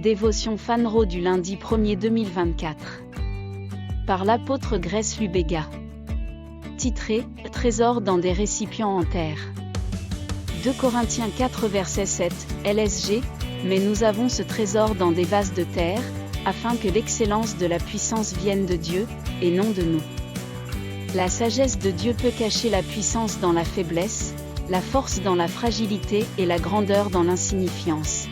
Dévotion Fanro du lundi 1er 2024. Par l'apôtre Grace Lubega. Titré « Trésor dans des récipients en terre ». 2 Corinthiens 4 verset 7, LSG, « Mais nous avons ce trésor dans des vases de terre, afin que l'excellence de la puissance vienne de Dieu, et non de nous. » La sagesse de Dieu peut cacher la puissance dans la faiblesse, la force dans la fragilité et la grandeur dans l'insignifiance.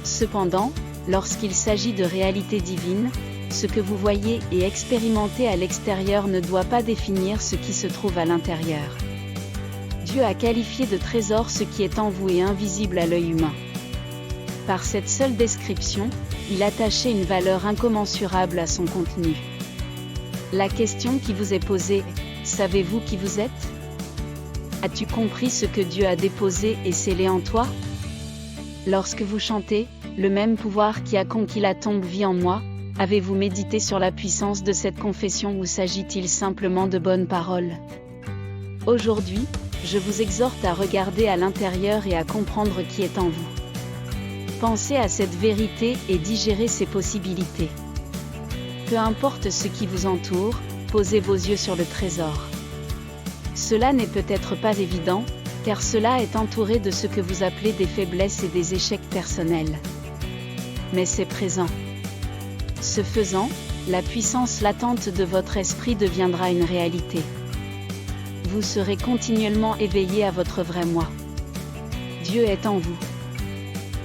Cependant, lorsqu'il s'agit de réalité divine, ce que vous voyez et expérimentez à l'extérieur ne doit pas définir ce qui se trouve à l'intérieur. Dieu a qualifié de trésor ce qui est en vous et invisible à l'œil humain. Par cette seule description, il attachait une valeur incommensurable à son contenu. La question qui vous est posée est, savez-vous qui vous êtes? As-tu compris ce que Dieu a déposé et scellé en toi? Lorsque vous chantez, le même pouvoir qui a conquis la tombe vit en moi, avez-vous médité sur la puissance de cette confession ou s'agit-il simplement de bonnes paroles? Aujourd'hui, je vous exhorte à regarder à l'intérieur et à comprendre qui est en vous. Pensez à cette vérité et digérez ses possibilités. Peu importe ce qui vous entoure, posez vos yeux sur le trésor. Cela n'est peut-être pas évident, car cela est entouré de ce que vous appelez des faiblesses et des échecs personnels. Mais c'est présent. Ce faisant, la puissance latente de votre esprit deviendra une réalité. Vous serez continuellement éveillé à votre vrai moi. Dieu est en vous.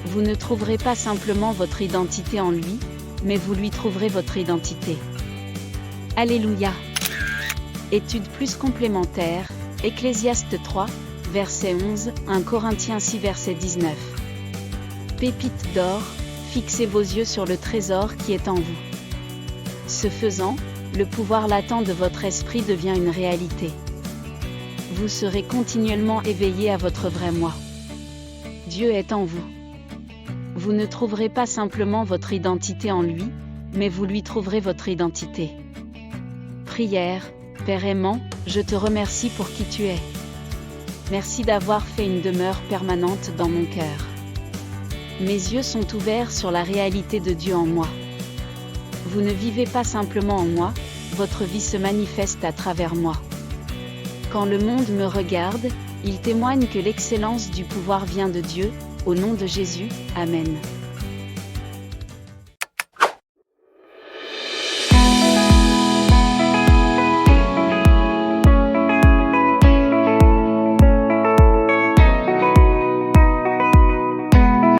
Vous ne trouverez pas simplement votre identité en lui, mais vous lui trouverez votre identité. Alléluia. Étude plus complémentaire, Ecclésiaste 3, verset 11, 1 Corinthiens 6 verset 19. Pépites d'or, fixez vos yeux sur le trésor qui est en vous. Ce faisant, le pouvoir latent de votre esprit devient une réalité. Vous serez continuellement éveillé à votre vrai moi. Dieu est en vous. Vous ne trouverez pas simplement votre identité en lui, mais vous lui trouverez votre identité. Prière. Père aimant, je te remercie pour qui tu es. Merci d'avoir fait une demeure permanente dans mon cœur. Mes yeux sont ouverts sur la réalité de Dieu en moi. Vous ne vivez pas simplement en moi, votre vie se manifeste à travers moi. Quand le monde me regarde, il témoigne que l'excellence du pouvoir vient de Dieu, au nom de Jésus, Amen.